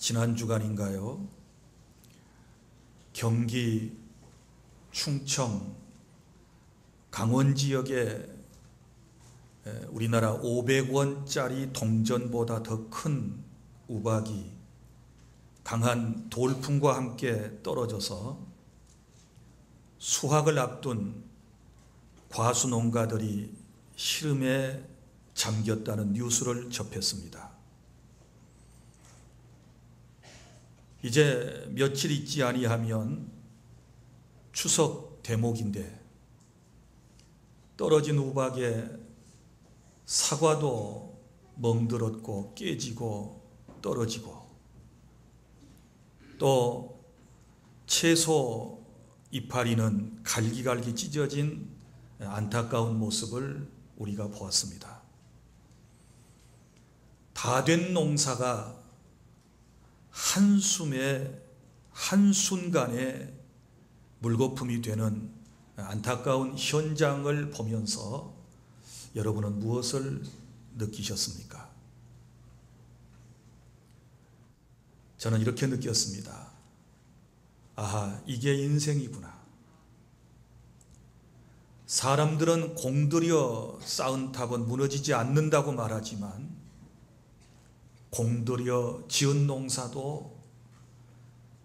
지난 주간인가요? 경기, 충청, 강원 지역에 우리나라 500원짜리 동전보다 더 큰 우박이 강한 돌풍과 함께 떨어져서 수확을 앞둔 과수 농가들이 시름에 잠겼다는 뉴스를 접했습니다. 이제 며칠 있지 아니하면 추석 대목인데 떨어진 우박에 사과도 멍들었고 깨지고 떨어지고 또 채소 이파리는 갈기갈기 찢어진 안타까운 모습을 우리가 보았습니다. 다 된 농사가 한숨에 한순간에 물거품이 되는 안타까운 현장을 보면서 여러분은 무엇을 느끼셨습니까? 저는 이렇게 느꼈습니다. 아하, 이게 인생이구나. 사람들은 공들여 쌓은 탑은 무너지지 않는다고 말하지만 공들여 지은 농사도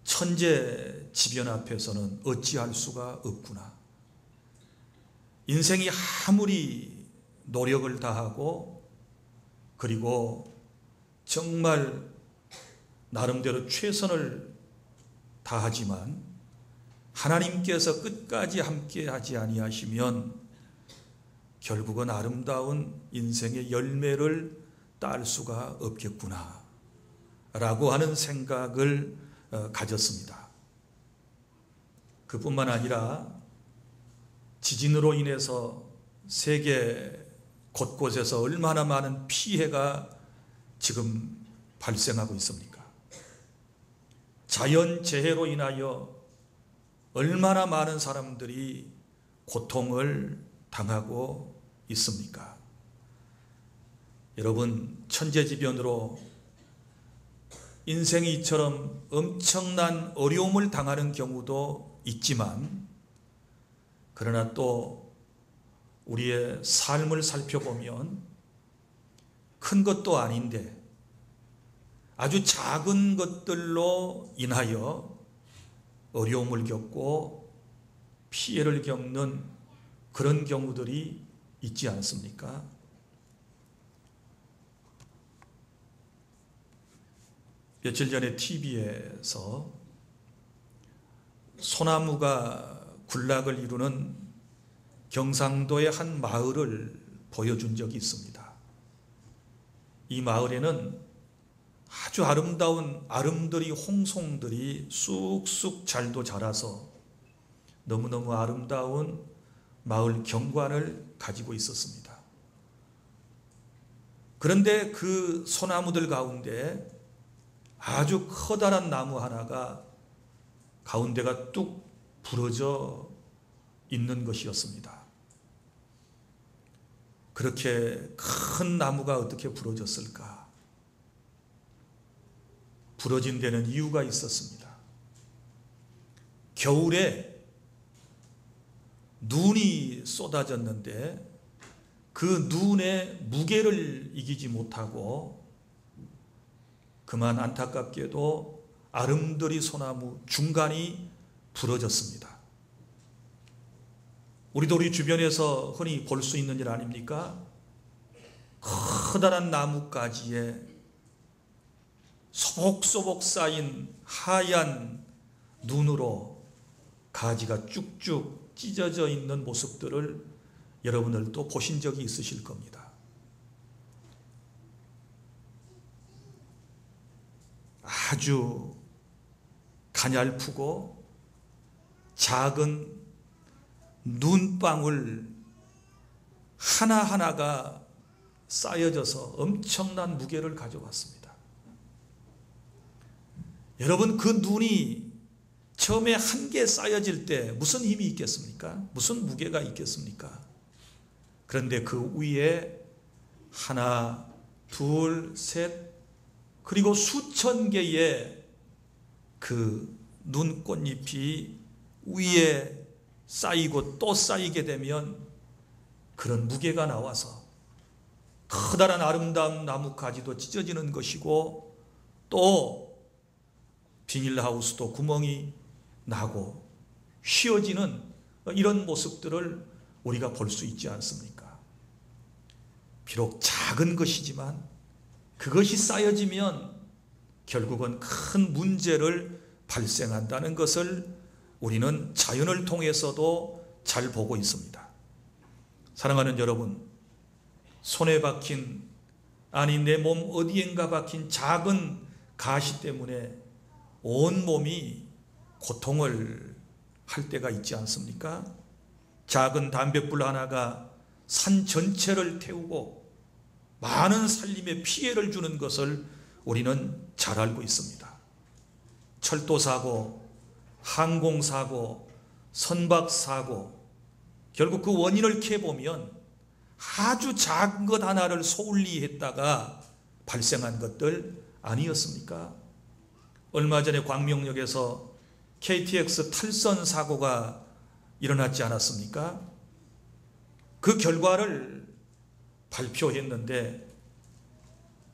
천재지변 앞에서는 어찌할 수가 없구나. 인생이 아무리 노력을 다하고 그리고 정말 나름대로 최선을 다하지만 하나님께서 끝까지 함께하지 아니하시면 결국은 아름다운 인생의 열매를 딸 수가 없겠구나 라고 하는 생각을 가졌습니다. 그뿐만 아니라 지진으로 인해서 세계 곳곳에서 얼마나 많은 피해가 지금 발생하고 있습니까? 자연재해로 인하여 얼마나 많은 사람들이 고통을 당하고 있습니까? 여러분, 천재지변으로 인생이 이처럼 엄청난 어려움을 당하는 경우도 있지만 그러나 또 우리의 삶을 살펴보면 큰 것도 아닌데 아주 작은 것들로 인하여 어려움을 겪고 피해를 겪는 그런 경우들이 있지 않습니까? 며칠 전에 TV에서 소나무가 군락을 이루는 경상도의 한 마을을 보여준 적이 있습니다. 이 마을에는 아주 아름다운 아름드리 홍송들이 쑥쑥 잘도 자라서 너무너무 아름다운 마을 경관을 가지고 있었습니다. 그런데 그 소나무들 가운데 아주 커다란 나무 하나가 가운데가 뚝 부러져 있는 것이었습니다. 그렇게 큰 나무가 어떻게 부러졌을까? 부러진 데는 이유가 있었습니다. 겨울에 눈이 쏟아졌는데 그 눈의 무게를 이기지 못하고 그만 안타깝게도 아름드리 소나무 중간이 부러졌습니다. 우리도 우리 주변에서 흔히 볼 수 있는 일 아닙니까? 커다란 나뭇가지에 소복소복 쌓인 하얀 눈으로 가지가 쭉쭉 찢어져 있는 모습들을 여러분들도 보신 적이 있으실 겁니다. 아주 가냘프고 작은 눈방울 하나하나가 쌓여져서 엄청난 무게를 가져왔습니다. 여러분, 그 눈이 처음에 한 개 쌓여질 때 무슨 힘이 있겠습니까? 무슨 무게가 있겠습니까? 그런데 그 위에 하나, 둘, 셋, 그리고 수천 개의 그 눈꽃잎이 위에 쌓이고 또 쌓이게 되면 그런 무게가 나와서 커다란 아름다운 나뭇가지도 찢어지는 것이고, 또 비닐하우스도 구멍이 나고 휘어지는 이런 모습들을 우리가 볼 수 있지 않습니까? 비록 작은 것이지만 그것이 쌓여지면 결국은 큰 문제를 발생한다는 것을 우리는 자연을 통해서도 잘 보고 있습니다. 사랑하는 여러분, 손에 박힌, 아니 내 몸 어디엔가 박힌 작은 가시 때문에 온 몸이 고통을 할 때가 있지 않습니까? 작은 담뱃불 하나가 산 전체를 태우고 많은 살림에 피해를 주는 것을 우리는 잘 알고 있습니다. 철도사고, 항공사고, 선박사고, 결국 그 원인을 캐보면 아주 작은 것 하나를 소홀히 했다가 발생한 것들 아니었습니까? 얼마 전에 광명역에서 KTX 탈선 사고가 일어났지 않았습니까? 그 결과를 발표했는데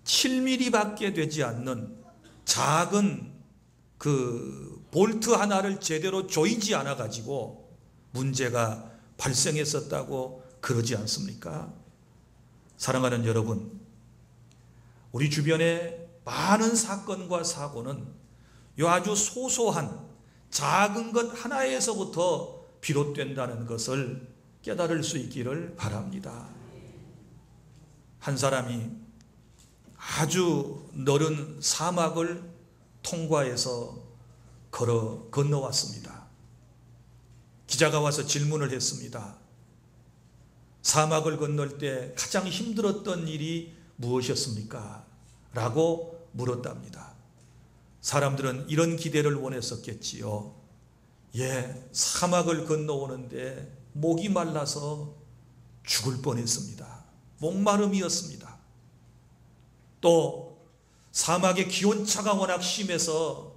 7mm밖에 되지 않는 작은 그 볼트 하나를 제대로 조이지 않아 가지고 문제가 발생했었다고 그러지 않습니까? 사랑하는 여러분, 우리 주변에 많은 사건과 사고는 요 아주 소소한 작은 것 하나에서부터 비롯된다는 것을 깨달을 수 있기를 바랍니다. 한 사람이 아주 넓은 사막을 통과해서 건너왔습니다. 기자가 와서 질문을 했습니다. 사막을 건널 때 가장 힘들었던 일이 무엇이었습니까? 라고 물었답니다. 사람들은 이런 기대를 원했었겠지요. 사막을 건너오는데 목이 말라서 죽을 뻔했습니다. 목마름이었습니다. 또 사막의 기온차가 워낙 심해서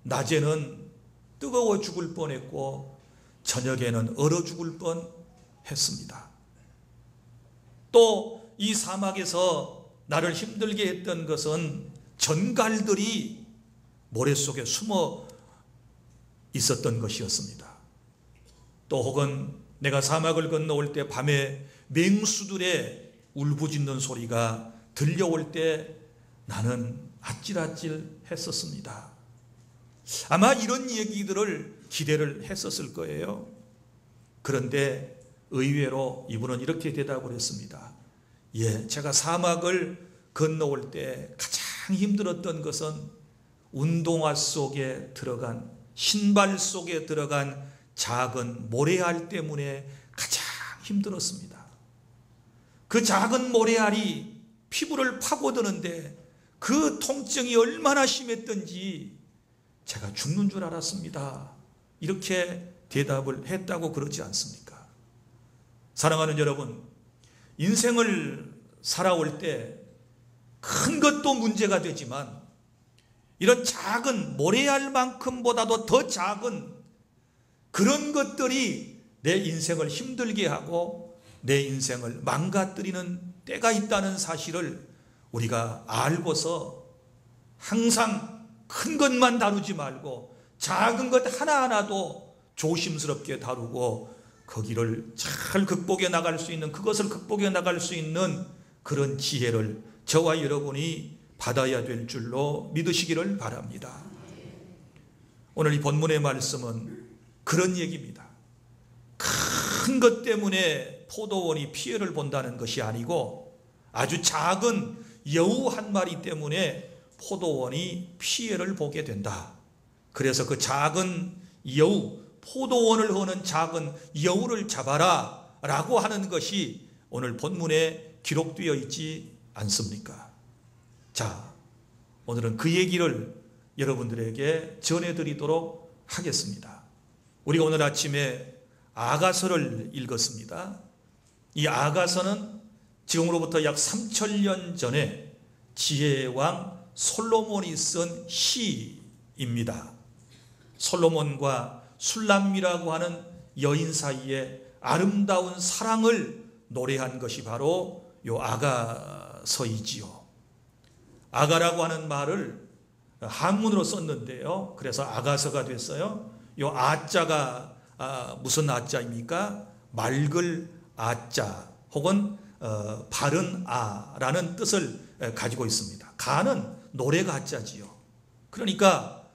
낮에는 뜨거워 죽을 뻔했고 저녁에는 얼어 죽을 뻔했습니다. 또 이 사막에서 나를 힘들게 했던 것은 전갈들이 모래 속에 숨어 있었던 것이었습니다. 또 혹은 내가 사막을 건너올 때 밤에 맹수들의 울부짖는 소리가 들려올 때 나는 아찔아찔 했었습니다. 아마 이런 얘기들을 기대를 했었을 거예요. 그런데 의외로 이분은 이렇게 대답을 했습니다. 제가 사막을 건너올 때 가장 힘들었던 것은 운동화 속에 들어간, 신발 속에 들어간 작은 모래알 때문에 가장 힘들었습니다. 그 작은 모래알이 피부를 파고드는데 그 통증이 얼마나 심했던지 제가 죽는 줄 알았습니다. 이렇게 대답을 했다고 그러지 않습니까? 사랑하는 여러분, 인생을 살아올 때 큰 것도 문제가 되지만 이런 작은 모래알만큼보다도 더 작은 그런 것들이 내 인생을 힘들게 하고 내 인생을 망가뜨리는 때가 있다는 사실을 우리가 알고서 항상 큰 것만 다루지 말고 작은 것 하나하나도 조심스럽게 다루고 거기를 잘 극복해 나갈 수 있는, 그것을 극복해 나갈 수 있는 그런 지혜를 저와 여러분이 받아야 될 줄로 믿으시기를 바랍니다. 오늘 이 본문의 말씀은 그런 얘기입니다. 큰 것 때문에 포도원이 피해를 본다는 것이 아니고 아주 작은 여우 한 마리 때문에 포도원이 피해를 보게 된다. 그래서 그 작은 여우, 포도원을 허는 작은 여우를 잡아라 라고 하는 것이 오늘 본문에 기록되어 있지 않습니까? 자, 오늘은 그 얘기를 여러분들에게 전해드리도록 하겠습니다. 우리가 오늘 아침에 아가서를 읽었습니다. 이 아가서는 지금으로부터 약 3000년 전에 지혜의 왕 솔로몬이 쓴 시입니다. 솔로몬과 술람미라고 하는 여인 사이에 아름다운 사랑을 노래한 것이 바로 요 아가서이지요. 아가라고 하는 말을 한문으로 썼는데요. 그래서 아가서가 됐어요. 요 아자가 무슨 아자입니까? 맑을 아자 혹은 바른 아라는 뜻을 가지고 있습니다. 가는 노래 가자지요. 그러니까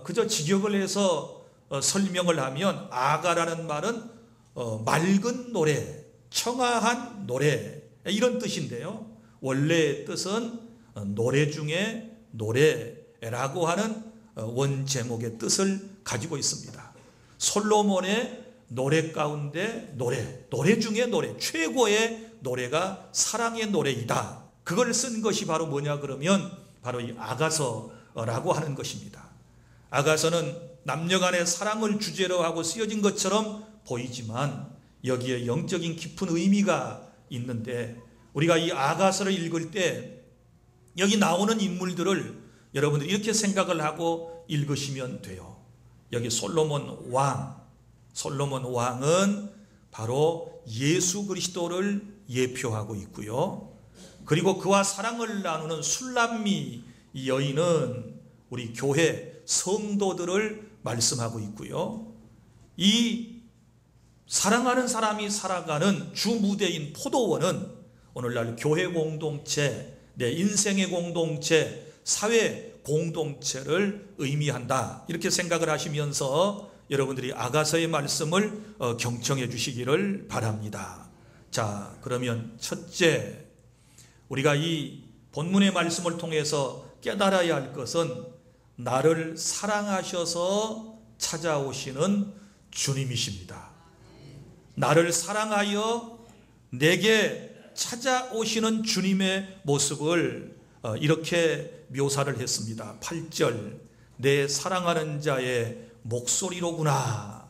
그저 직역을 해서 설명을 하면 아가라는 말은 맑은 노래, 청아한 노래 이런 뜻인데요. 원래의 뜻은 노래 중에 노래라고 하는 원 제목의 뜻을 가지고 있습니다. 솔로몬의 노래 가운데 노래 중에 노래, 최고의 노래가 사랑의 노래이다. 그걸 쓴 것이 바로 뭐냐 그러면 바로 이 아가서라고 하는 것입니다. 아가서는 남녀 간의 사랑을 주제로 하고 쓰여진 것처럼 보이지만 여기에 영적인 깊은 의미가 있는데, 우리가 이 아가서를 읽을 때 여기 나오는 인물들을 여러분들이 이렇게 생각을 하고 읽으시면 돼요. 여기 솔로몬 왕은 바로 예수 그리스도를 예표하고 있고요. 그리고 그와 사랑을 나누는 술람미 여인은 우리 교회 성도들을 말씀하고 있고요. 이 사랑하는 사람이 살아가는 주 무대인 포도원은 오늘날 교회 공동체, 내 인생의 공동체, 사회 공동체를 의미한다. 이렇게 생각을 하시면서 여러분들이 아가서의 말씀을 경청해 주시기를 바랍니다. 자, 그러면 첫째, 우리가 이 본문의 말씀을 통해서 깨달아야 할 것은 나를 사랑하셔서 찾아오시는 주님이십니다. 나를 사랑하여 내게 찾아오시는 주님의 모습을 이렇게 묘사를 했습니다. 8절, 내 사랑하는 자의 목소리로구나.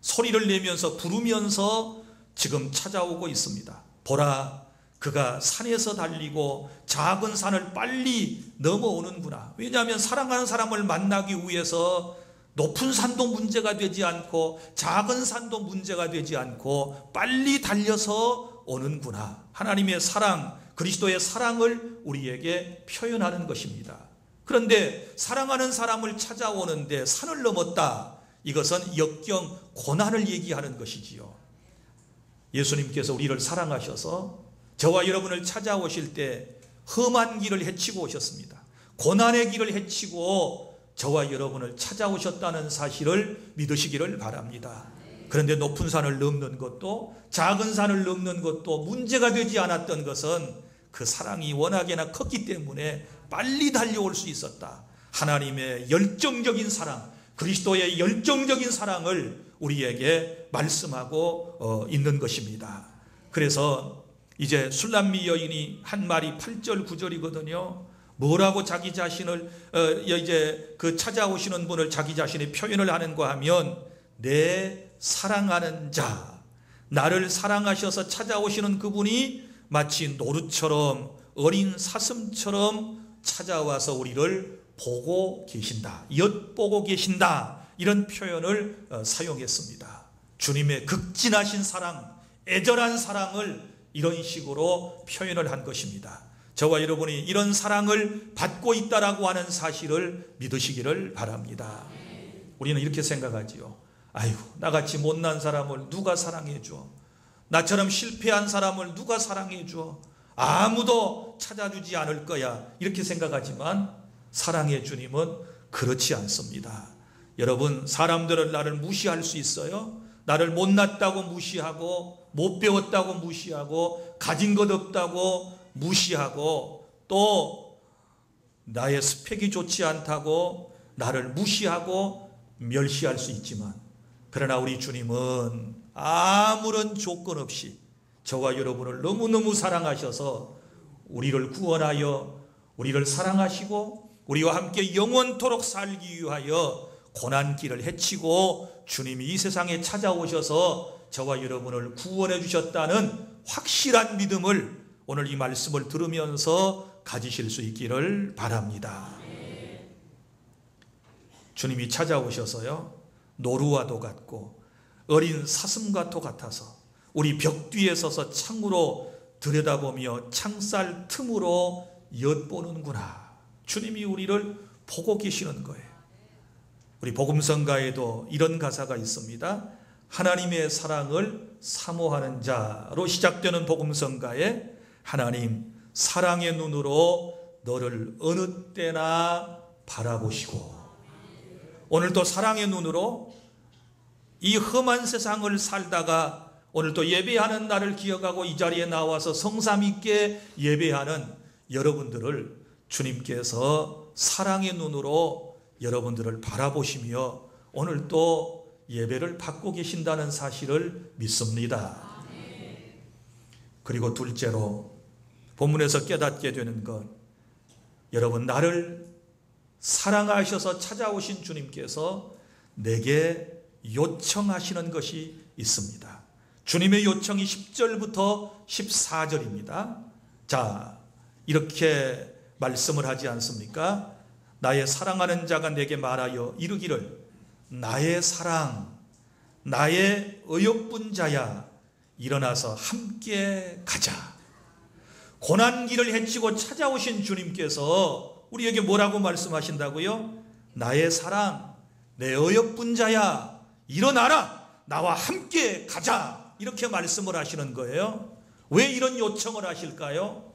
소리를 내면서 부르면서 지금 찾아오고 있습니다. 보라, 그가 산에서 달리고 작은 산을 빨리 넘어오는구나. 왜냐하면 사랑하는 사람을 만나기 위해서 높은 산도 문제가 되지 않고 작은 산도 문제가 되지 않고 빨리 달려서 오는구나. 하나님의 사랑, 그리스도의 사랑을 우리에게 표현하는 것입니다. 그런데 사랑하는 사람을 찾아오는데 산을 넘었다. 이것은 역경, 고난을 얘기하는 것이지요. 예수님께서 우리를 사랑하셔서 저와 여러분을 찾아오실 때 험한 길을 헤치고 오셨습니다. 고난의 길을 헤치고 저와 여러분을 찾아오셨다는 사실을 믿으시기를 바랍니다. 그런데 높은 산을 넘는 것도 작은 산을 넘는 것도 문제가 되지 않았던 것은 그 사랑이 워낙에나 컸기 때문에 빨리 달려올 수 있었다. 하나님의 열정적인 사랑, 그리스도의 열정적인 사랑을 우리에게 말씀하고 있는 것입니다. 그래서 이제 술람미 여인이 한 말이 8절 9절이거든요. 뭐라고 자기 자신을 이제 그 찾아오시는 분을 자기 자신의 표현을 하는가 하면 내 사랑하는 자, 나를 사랑하셔서 찾아오시는 그분이 마치 노루처럼 어린 사슴처럼 찾아와서 우리를 보고 계신다, 엿보고 계신다, 이런 표현을 사용했습니다. 주님의 극진하신 사랑, 애절한 사랑을 이런 식으로 표현을 한 것입니다. 저와 여러분이 이런 사랑을 받고 있다라고 하는 사실을 믿으시기를 바랍니다. 우리는 이렇게 생각하지요. 아이고, 나같이 못난 사람을 누가 사랑해줘? 나처럼 실패한 사람을 누가 사랑해줘? 아무도 찾아주지 않을 거야. 이렇게 생각하지만 사랑의 주님은 그렇지 않습니다. 여러분, 사람들은 나를 무시할 수 있어요. 나를 못났다고 무시하고, 못 배웠다고 무시하고, 가진 것 없다고 무시하고, 또 나의 스펙이 좋지 않다고 나를 무시하고 멸시할 수 있지만, 그러나 우리 주님은 아무런 조건 없이 저와 여러분을 너무너무 사랑하셔서 우리를 구원하여 우리를 사랑하시고 우리와 함께 영원토록 살기 위하여 고난길을 헤치고 주님이 이 세상에 찾아오셔서 저와 여러분을 구원해 주셨다는 확실한 믿음을 오늘 이 말씀을 들으면서 가지실 수 있기를 바랍니다. 주님이 찾아오셔서요, 노루와도 같고 어린 사슴과도 같아서 우리 벽 뒤에 서서 창으로 들여다보며 창살 틈으로 엿보는구나. 주님이 우리를 보고 계시는 거예요. 우리 복음성가에도 이런 가사가 있습니다. 하나님의 사랑을 사모하는 자로 시작되는 복음성가에 하나님 사랑의 눈으로 너를 어느 때나 바라보시고, 오늘도 사랑의 눈으로 이 험한 세상을 살다가 오늘도 예배하는 날을 기억하고 이 자리에 나와서 성삼 있게 예배하는 여러분들을 주님께서 사랑의 눈으로 여러분들을 바라보시며 오늘도 예배를 받고 계신다는 사실을 믿습니다. 그리고 둘째로 본문에서 깨닫게 되는 것, 여러분, 나를 사랑하셔서 찾아오신 주님께서 내게 요청하시는 것이 있습니다. 주님의 요청이 10절부터 14절입니다. 자, 이렇게 말씀을 하지 않습니까? 나의 사랑하는 자가 내게 말하여 이르기를 나의 사랑, 나의 어여쁜 자야, 일어나서 함께 가자. 고난길을 헤치고 찾아오신 주님께서 우리에게 뭐라고 말씀하신다고요? 나의 사랑, 내 어여쁜 자야, 일어나라, 나와 함께 가자. 이렇게 말씀을 하시는 거예요. 왜 이런 요청을 하실까요?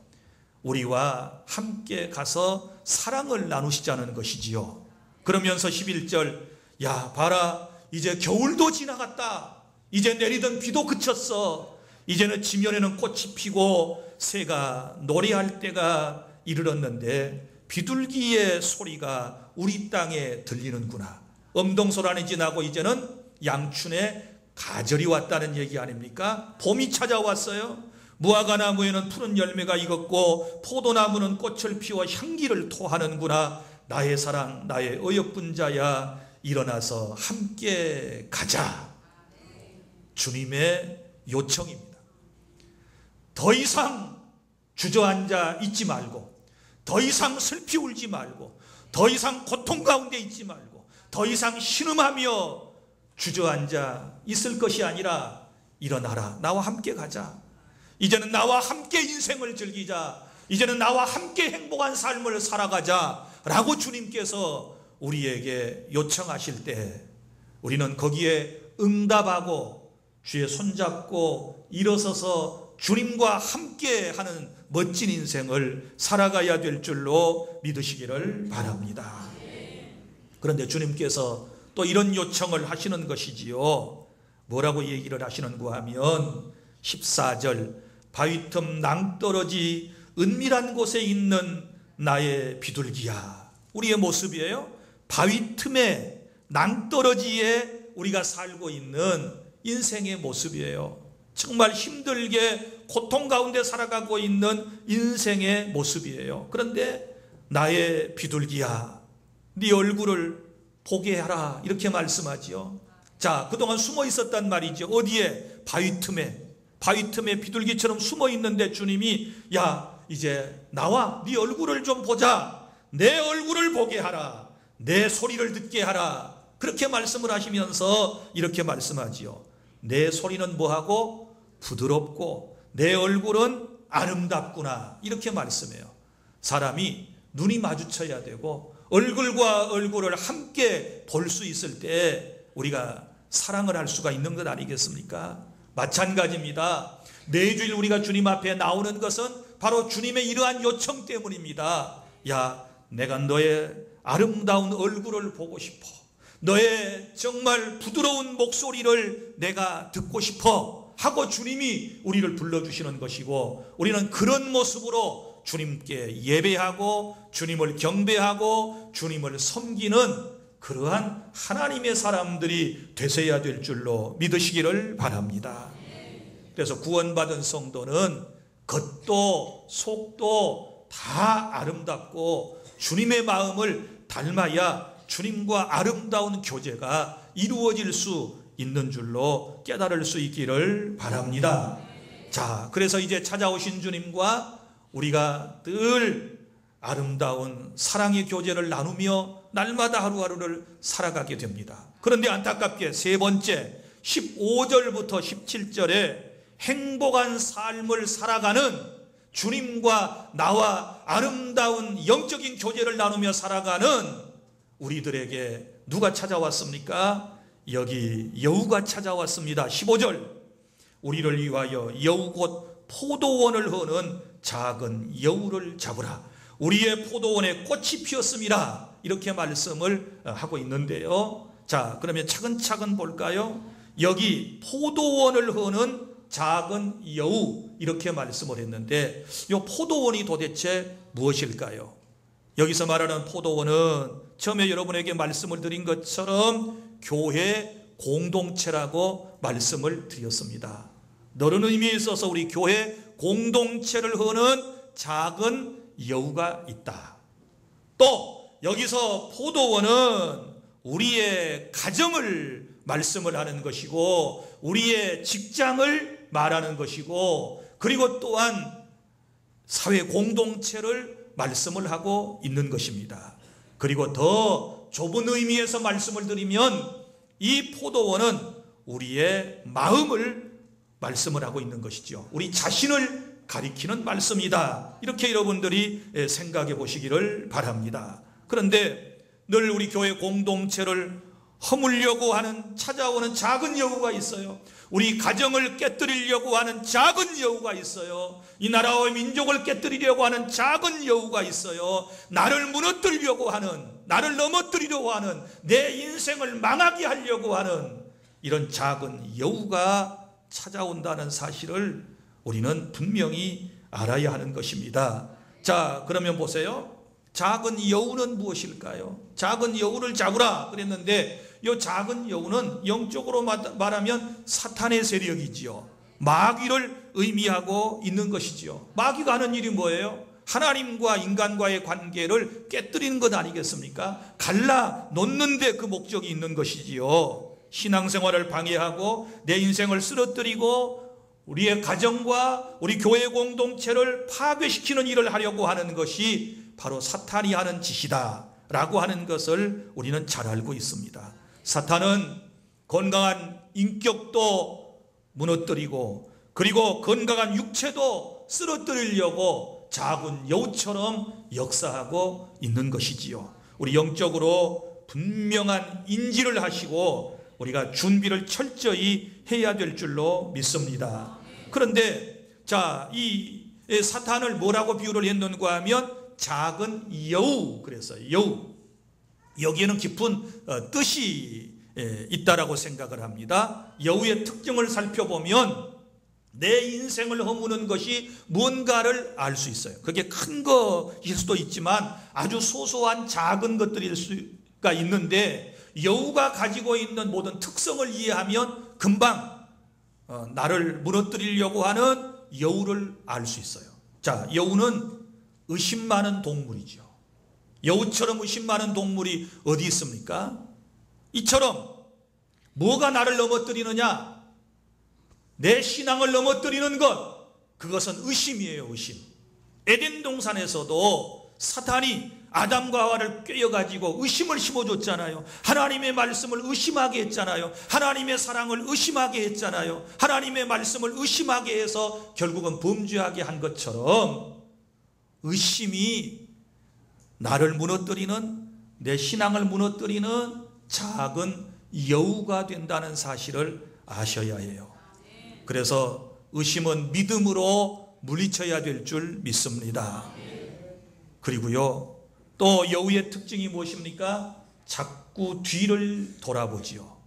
우리와 함께 가서 사랑을 나누시자는 것이지요. 그러면서 11절, 야 봐라, 이제 겨울도 지나갔다. 이제 내리던 비도 그쳤어. 이제는 지면에는 꽃이 피고 새가 노래할 때가 이르렀는데 비둘기의 소리가 우리 땅에 들리는구나. 엄동소란이 지나고 이제는 양춘에 가절이 왔다는 얘기 아닙니까? 봄이 찾아왔어요. 무화과나무에는 푸른 열매가 익었고 포도나무는 꽃을 피워 향기를 토하는구나. 나의 사랑, 나의 어여쁜 자야, 일어나서 함께 가자. 주님의 요청입니다. 더 이상 주저앉아 있지 말고, 더 이상 슬피 울지 말고, 더 이상 고통 가운데 있지 말고, 더 이상 신음하며 주저앉아 있을 것이 아니라 일어나라, 나와 함께 가자. 이제는 나와 함께 인생을 즐기자. 이제는 나와 함께 행복한 삶을 살아가자 라고 주님께서 우리에게 요청하실 때 우리는 거기에 응답하고 주의 손잡고 일어서서 주님과 함께 하는 멋진 인생을 살아가야 될 줄로 믿으시기를 바랍니다. 그런데 주님께서 또 이런 요청을 하시는 것이지요. 뭐라고 얘기를 하시는가 하면 14절, 바위틈 낭떠러지 은밀한 곳에 있는 나의 비둘기야. 우리의 모습이에요. 바위틈에 낭떠러지에 우리가 살고 있는 인생의 모습이에요. 정말 힘들게 고통 가운데 살아가고 있는 인생의 모습이에요. 그런데 나의 비둘기야, 네 얼굴을 보게 하라, 이렇게 말씀하지요. 자, 그동안 숨어 있었단 말이죠. 어디에? 바위틈에 비둘기처럼 숨어 있는데 주님이 야, 이제 나와, 네 얼굴을 좀 보자. 내 얼굴을 보게 하라. 내 소리를 듣게 하라. 그렇게 말씀을 하시면서 이렇게 말씀하지요. 내 소리는 뭐하고? 부드럽고 내 얼굴은 아름답구나. 이렇게 말씀해요. 사람이 눈이 마주쳐야 되고 얼굴과 얼굴을 함께 볼 수 있을 때 우리가 사랑을 할 수가 있는 것 아니겠습니까? 마찬가지입니다. 매주일 우리가 주님 앞에 나오는 것은 바로 주님의 이러한 요청 때문입니다. 야, 내가 너의 아름다운 얼굴을 보고 싶어. 너의 정말 부드러운 목소리를 내가 듣고 싶어 하고 주님이 우리를 불러주시는 것이고, 우리는 그런 모습으로 주님께 예배하고 주님을 경배하고 주님을 섬기는 그러한 하나님의 사람들이 되셔야 될 줄로 믿으시기를 바랍니다. 그래서 구원받은 성도는 겉도 속도 다 아름답고 주님의 마음을 닮아야 주님과 아름다운 교제가 이루어질 수 있는 줄로 깨달을 수 있기를 바랍니다. 자, 그래서 이제 찾아오신 주님과 우리가 늘 아름다운 사랑의 교제를 나누며 날마다 하루하루를 살아가게 됩니다. 그런데 안타깝게 세 번째 15절부터 17절에 행복한 삶을 살아가는, 주님과 나와 아름다운 영적인 교제를 나누며 살아가는 우리들에게 누가 찾아왔습니까? 여기 여우가 찾아왔습니다. 15절, 우리를 위하여 여우 곧 포도원을 허는 작은 여우를 잡으라. 우리의 포도원에 꽃이 피었습니다. 이렇게 말씀을 하고 있는데요. 자, 그러면 차근차근 볼까요? 여기 포도원을 허는 작은 여우, 이렇게 말씀을 했는데 이 포도원이 도대체 무엇일까요? 여기서 말하는 포도원은 처음에 여러분에게 말씀을 드린 것처럼 교회 공동체라고 말씀을 드렸습니다. 너른 의미에 있어서 우리 교회 공동체를 허는 작은 여우가 있다. 또 여기서 포도원은 우리의 가정을 말씀을 하는 것이고, 우리의 직장을 말하는 것이고, 그리고 또한 사회 공동체를 말씀을 하고 있는 것입니다. 그리고 더 좁은 의미에서 말씀을 드리면 이 포도원은 우리의 마음을 말씀을 하고 있는 것이죠. 우리 자신을 가리키는 말씀이다. 이렇게 여러분들이 생각해 보시기를 바랍니다. 그런데 늘 우리 교회 공동체를 허물려고 하는, 찾아오는 작은 여우가 있어요. 우리 가정을 깨뜨리려고 하는 작은 여우가 있어요. 이 나라와 민족을 깨뜨리려고 하는 작은 여우가 있어요. 나를 무너뜨리려고 하는, 나를 넘어뜨리려고 하는, 내 인생을 망하게 하려고 하는 이런 작은 여우가 찾아온다는 사실을 우리는 분명히 알아야 하는 것입니다. 자, 그러면 보세요. 작은 여우는 무엇일까요? 작은 여우를 잡으라 그랬는데 이 작은 여우는 영적으로 말하면 사탄의 세력이지요. 마귀를 의미하고 있는 것이지요. 마귀가 하는 일이 뭐예요? 하나님과 인간과의 관계를 깨뜨리는 것 아니겠습니까? 갈라 놓는 데 그 목적이 있는 것이지요. 신앙생활을 방해하고 내 인생을 쓰러뜨리고 우리의 가정과 우리 교회 공동체를 파괴시키는 일을 하려고 하는 것이 바로 사탄이 하는 짓이다 라고 하는 것을 우리는 잘 알고 있습니다. 사탄은 건강한 인격도 무너뜨리고, 그리고 건강한 육체도 쓰러뜨리려고 작은 여우처럼 역사하고 있는 것이지요. 우리 영적으로 분명한 인지를 하시고 우리가 준비를 철저히 해야 될 줄로 믿습니다. 그런데 자, 이 사탄을 뭐라고 비유를 했는가 하면 작은 여우, 그래서 여우, 여기에는 깊은 뜻이 있다라고 생각을 합니다. 여우의 특징을 살펴보면 내 인생을 허무는 것이 뭔가를 알 수 있어요. 그게 큰 것일 수도 있지만 아주 소소한 작은 것들일 수가 있는데, 여우가 가지고 있는 모든 특성을 이해하면 금방 나를 무너뜨리려고 하는 여우를 알 수 있어요. 자, 여우는 의심 많은 동물이죠. 여우처럼 의심 많은 동물이 어디 있습니까? 이처럼 뭐가 나를 넘어뜨리느냐? 내 신앙을 넘어뜨리는 것, 그것은 의심이에요. 의심. 에덴 동산에서도 사탄이 아담과 하와를 꿰어가지고 의심을 심어줬잖아요. 하나님의 말씀을 의심하게 했잖아요. 하나님의 사랑을 의심하게 했잖아요. 하나님의 말씀을 의심하게 해서 결국은 범죄하게 한 것처럼 의심이 나를 무너뜨리는, 내 신앙을 무너뜨리는 작은 여우가 된다는 사실을 아셔야 해요. 그래서 의심은 믿음으로 물리쳐야 될 줄 믿습니다. 그리고요, 또 여우의 특징이 무엇입니까? 자꾸 뒤를 돌아보지요.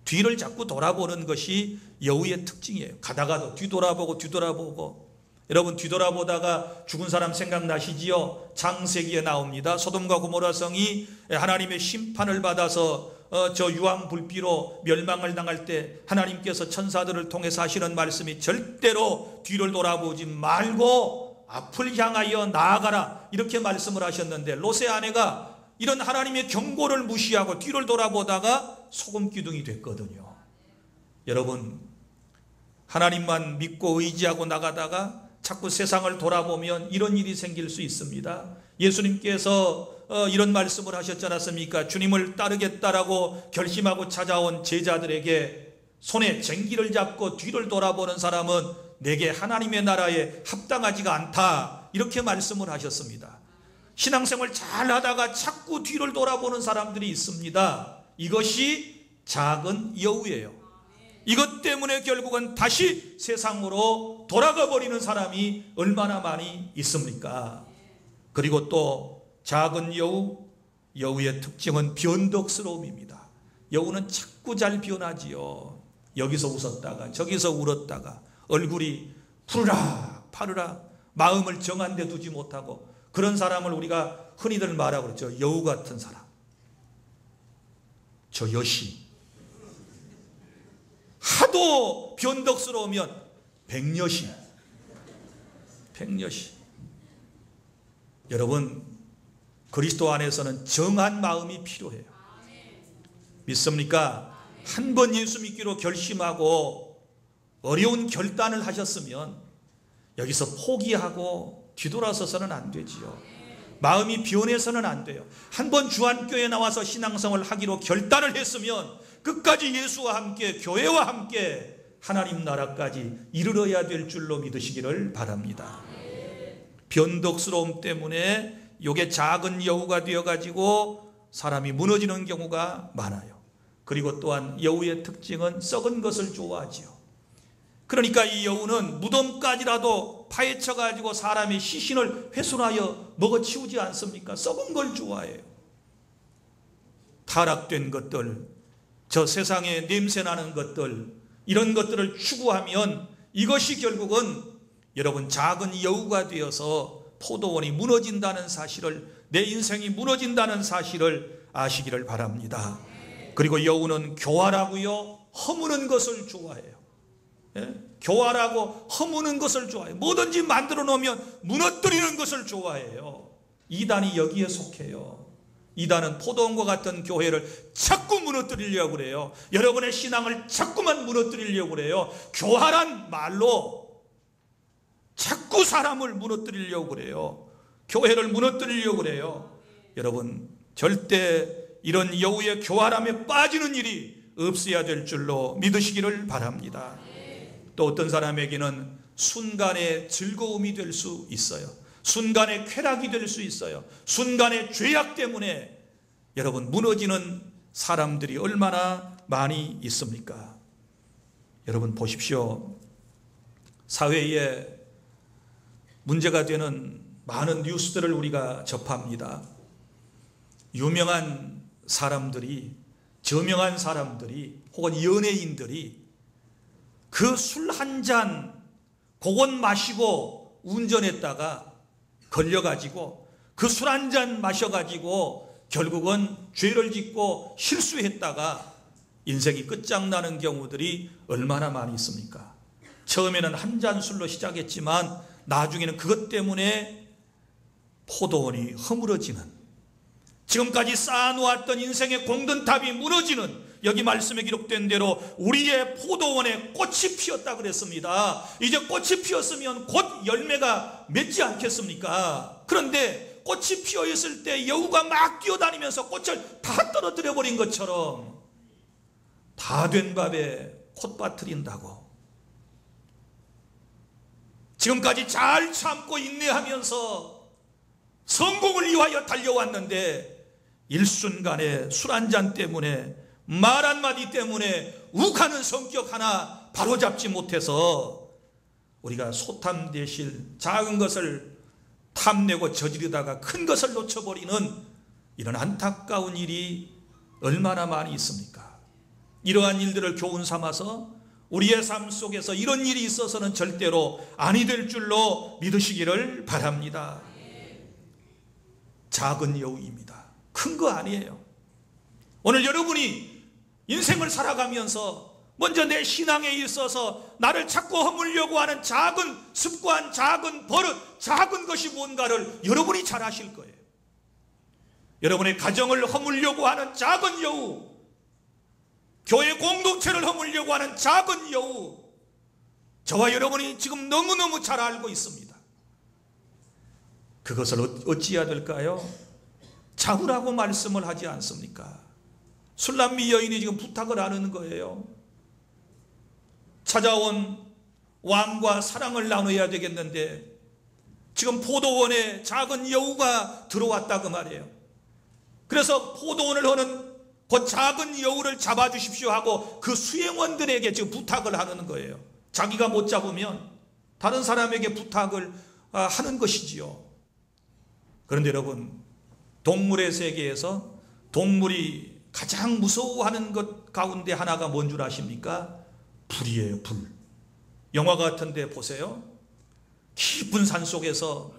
뒤를 자꾸 돌아보는 것이 여우의 특징이에요. 가다가도 뒤돌아보고. 여러분, 뒤돌아보다가 죽은 사람 생각나시지요? 창세기에 나옵니다. 소돔과 고모라 성이 하나님의 심판을 받아서 저 유황불비로 멸망을 당할 때 하나님께서 천사들을 통해서 하시는 말씀이 절대로 뒤를 돌아보지 말고 앞을 향하여 나아가라, 이렇게 말씀을 하셨는데, 롯의 아내가 이런 하나님의 경고를 무시하고 뒤를 돌아보다가 소금기둥이 됐거든요. 여러분, 하나님만 믿고 의지하고 나가다가 자꾸 세상을 돌아보면 이런 일이 생길 수 있습니다. 예수님께서 이런 말씀을 하셨지 않았습니까? 주님을 따르겠다라고 결심하고 찾아온 제자들에게 손에 쟁기를 잡고 뒤를 돌아보는 사람은 내게 하나님의 나라에 합당하지가 않다, 이렇게 말씀을 하셨습니다. 신앙생활 잘 하다가 자꾸 뒤를 돌아보는 사람들이 있습니다. 이것이 작은 여우예요. 이것 때문에 결국은 다시 세상으로 돌아가 버리는 사람이 얼마나 많이 있습니까? 그리고 또 작은 여우의 특징은 변덕스러움입니다. 여우는 자꾸 잘 변하지요. 여기서 웃었다가 저기서 울었다가 얼굴이 푸르락 파르락, 마음을 정한 데 두지 못하고, 그런 사람을 우리가 흔히들 말하고 그러죠. 여우 같은 사람, 저 여시. 하도 변덕스러우면 백여시. 여러분, 그리스도 안에서는 정한 마음이 필요해요. 믿습니까? 한 번 예수 믿기로 결심하고 어려운 결단을 하셨으면 여기서 포기하고 뒤돌아서서는 안 되지요. 마음이 변해서는 안 돼요. 한 번 주안교회에 나와서 신앙생활을 하기로 결단을 했으면 끝까지 예수와 함께, 교회와 함께 하나님 나라까지 이르러야 될 줄로 믿으시기를 바랍니다. 변덕스러움 때문에 이게 작은 여우가 되어가지고 사람이 무너지는 경우가 많아요. 그리고 또한 여우의 특징은 썩은 것을 좋아하지요. 그러니까 이 여우는 무덤까지라도 파헤쳐가지고 사람의 시신을 훼손하여 먹어치우지 않습니까? 썩은 걸 좋아해요. 타락된 것들, 저 세상에 냄새나는 것들, 이런 것들을 추구하면 이것이 결국은 여러분 작은 여우가 되어서 포도원이 무너진다는 사실을, 내 인생이 무너진다는 사실을 아시기를 바랍니다. 그리고 여우는 교활하고요, 허무는 것을 좋아해요. 교활하고 허무는 것을 좋아해요. 뭐든지 만들어 놓으면 무너뜨리는 것을 좋아해요. 이단이 여기에 속해요. 이단은 포도원과 같은 교회를 자꾸 무너뜨리려고 그래요. 여러분의 신앙을 자꾸만 무너뜨리려고 그래요. 교활한 말로 자꾸 사람을 무너뜨리려고 그래요. 교회를 무너뜨리려고 그래요. 여러분, 절대 이런 여우의 교활함에 빠지는 일이 없어야 될 줄로 믿으시기를 바랍니다. 또 어떤 사람에게는 순간의 즐거움이 될 수 있어요. 순간의 쾌락이 될 수 있어요. 순간의 죄악 때문에 여러분 무너지는 사람들이 얼마나 많이 있습니까? 여러분 보십시오. 사회에 문제가 되는 많은 뉴스들을 우리가 접합니다. 유명한 사람들이, 저명한 사람들이, 혹은 연예인들이 그 술 한 잔 그것 마시고 운전했다가 걸려가지고 그 술 한 잔 마셔가지고 결국은 죄를 짓고 실수했다가 인생이 끝장나는 경우들이 얼마나 많이 있습니까? 처음에는 한 잔 술로 시작했지만 나중에는 그것 때문에 포도원이 허물어지는, 지금까지 쌓아놓았던 인생의 공든탑이 무너지는, 여기 말씀에 기록된 대로 우리의 포도원에 꽃이 피었다 그랬습니다. 이제 꽃이 피었으면 곧 열매가 맺지 않겠습니까? 그런데 꽃이 피어 있을 때 여우가 막 뛰어다니면서 꽃을 다 떨어뜨려 버린 것처럼 다 된 밥에 콧밭 트린다고, 지금까지 잘 참고 인내하면서 성공을 위하여 달려왔는데 일순간에 술 한 잔 때문에, 말 한마디 때문에 욱하는 성격 하나 바로잡지 못해서 우리가 소탐대실 작은 것을 탐내고 저지르다가 큰 것을 놓쳐버리는 이런 안타까운 일이 얼마나 많이 있습니까? 이러한 일들을 교훈 삼아서 우리의 삶 속에서 이런 일이 있어서는 절대로 아니 될 줄로 믿으시기를 바랍니다. 작은 여우입니다. 큰 거 아니에요. 오늘 여러분이 인생을 살아가면서 먼저 내 신앙에 있어서 나를 자꾸 허물려고 하는 작은 습관, 작은 버릇, 작은 것이 뭔가를 여러분이 잘 아실 거예요. 여러분의 가정을 허물려고 하는 작은 여우, 교회 공동체를 허물려고 하는 작은 여우, 저와 여러분이 지금 너무너무 잘 알고 있습니다. 그것을 어찌해야 될까요? 잡으라고 말씀을 하지 않습니까? 술람미 여인이 지금 부탁을 하는 거예요. 찾아온 왕과 사랑을 나눠야 되겠는데 지금 포도원에 작은 여우가 들어왔다 그 말이에요. 그래서 포도원을 하는 그 작은 여우를 잡아주십시오 하고 그 수행원들에게 지금 부탁을 하는 거예요. 자기가 못 잡으면 다른 사람에게 부탁을 하는 것이지요. 그런데 여러분, 동물의 세계에서 동물이 가장 무서워하는 것 가운데 하나가 뭔 줄 아십니까? 불이에요. 불. 영화 같은 데 보세요. 깊은 산 속에서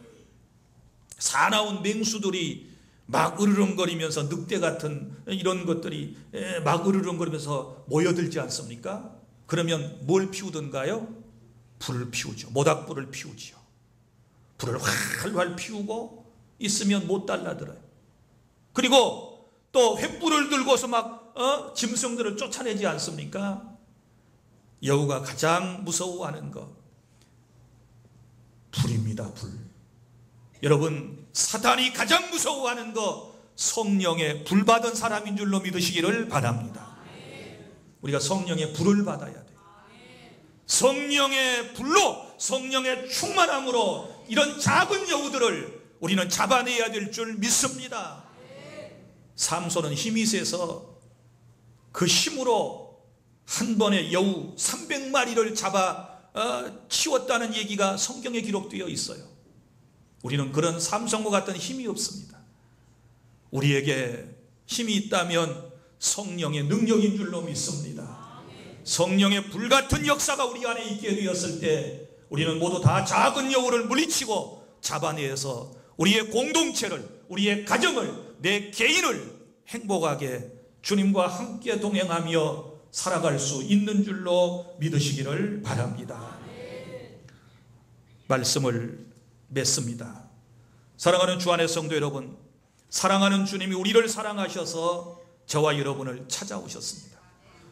사나운 맹수들이 막 으르렁거리면서, 늑대 같은 이런 것들이 막 으르렁거리면서 모여들지 않습니까? 그러면 뭘 피우던가요? 불을 피우죠. 모닥불을 피우지요. 불을 활활 피우고 있으면 못 달라들어요. 그리고 또 횃불을 들고서 막 짐승들을 쫓아내지 않습니까? 여우가 가장 무서워하는 것, 불입니다. 불. 여러분, 사탄이 가장 무서워하는 것, 성령의 불 받은 사람인 줄로 믿으시기를 바랍니다. 우리가 성령의 불을 받아야 돼요. 성령의 불로, 성령의 충만함으로 이런 작은 여우들을 우리는 잡아내야 될 줄 믿습니다. 삼손은 힘이 세서 그 힘으로 한 번에 여우 300마리를 잡아 치웠다는 얘기가 성경에 기록되어 있어요. 우리는 그런 삼손과 같은 힘이 없습니다. 우리에게 힘이 있다면 성령의 능력인 줄로 믿습니다. 성령의 불같은 역사가 우리 안에 있게 되었을 때 우리는 모두 다 작은 여우를 물리치고 잡아내서 우리의 공동체를, 우리의 가정을, 내 개인을 행복하게 주님과 함께 동행하며 살아갈 수 있는 줄로 믿으시기를 바랍니다. 말씀을 맺습니다. 사랑하는 주 안의 성도 여러분, 사랑하는 주님이 우리를 사랑하셔서 저와 여러분을 찾아오셨습니다.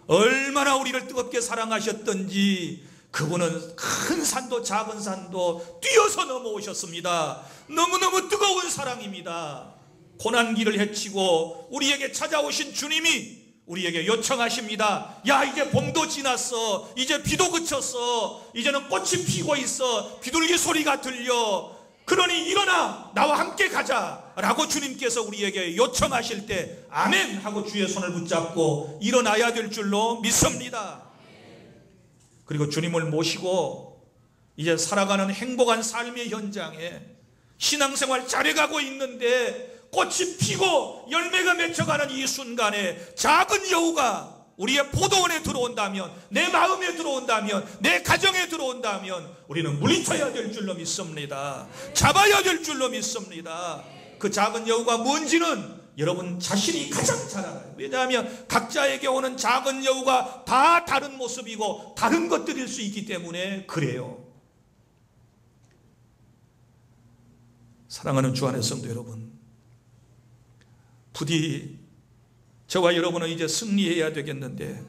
얼마나 우리를 뜨겁게 사랑하셨던지 그분은 큰 산도 작은 산도 뛰어서 넘어오셨습니다. 너무너무 뜨거운 사랑입니다. 고난길을 헤치고 우리에게 찾아오신 주님이 우리에게 요청하십니다. 야, 이제 봄도 지났어. 이제 비도 그쳤어. 이제는 꽃이 피고 있어. 비둘기 소리가 들려. 그러니 일어나 나와 함께 가자 라고 주님께서 우리에게 요청하실 때 아멘 하고 주의 손을 붙잡고 일어나야 될 줄로 믿습니다. 그리고 주님을 모시고 이제 살아가는 행복한 삶의 현장에 신앙생활 잘해가고 있는데 꽃이 피고 열매가 맺혀가는 이 순간에 작은 여우가 우리의 포도원에 들어온다면, 내 마음에 들어온다면, 내 가정에 들어온다면 우리는 물리쳐야 될 줄로 믿습니다. 잡아야 될 줄로 믿습니다. 그 작은 여우가 뭔지는 여러분 자신이 가장 잘 알아요. 왜냐하면 각자에게 오는 작은 여우가 다 다른 모습이고 다른 것들일 수 있기 때문에 그래요. 사랑하는 주 안의 성도 여러분, 부디 저와 여러분은 이제 승리해야 되겠는데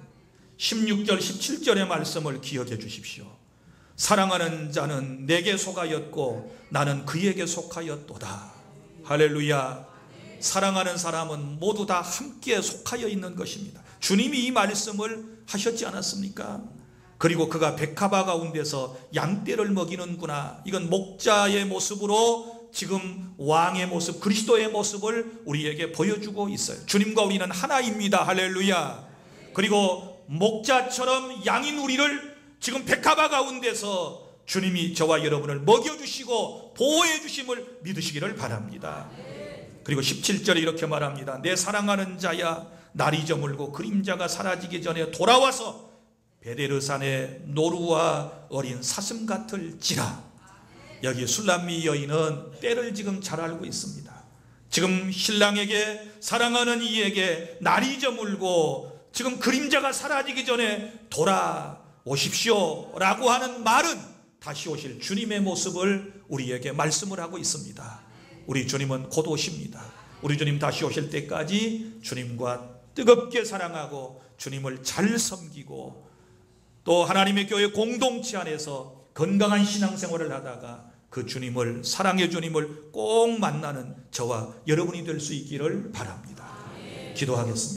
16절 17절의 말씀을 기억해 주십시오. 사랑하는 자는 내게 속하였고 나는 그에게 속하였도다. 할렐루야. 사랑하는 사람은 모두 다 함께 속하여 있는 것입니다. 주님이 이 말씀을 하셨지 않았습니까? 그리고 그가 백합화 가운데서 양떼를 먹이는구나. 이건 목자의 모습으로 지금 왕의 모습, 그리스도의 모습을 우리에게 보여주고 있어요. 주님과 우리는 하나입니다. 할렐루야. 그리고 목자처럼 양인 우리를 지금 백합화 가운데서 주님이 저와 여러분을 먹여주시고 보호해 주심을 믿으시기를 바랍니다. 그리고 17절에 이렇게 말합니다. 내 사랑하는 자야, 날이 저물고 그림자가 사라지기 전에 돌아와서 베데르산의 노루와 어린 사슴 같을지라. 여기 술람미 여인은 때를 지금 잘 알고 있습니다. 지금 신랑에게, 사랑하는 이에게 날이 저물고 지금 그림자가 사라지기 전에 돌아오십시오 라고 하는 말은 다시 오실 주님의 모습을 우리에게 말씀을 하고 있습니다. 우리 주님은 곧 오십니다. 우리 주님 다시 오실 때까지 주님과 뜨겁게 사랑하고 주님을 잘 섬기고 또 하나님의 교회 공동체 안에서 건강한 신앙생활을 하다가 그 주님을, 사랑의 주님을 꼭 만나는 저와 여러분이 될 수 있기를 바랍니다. 기도하겠습니다.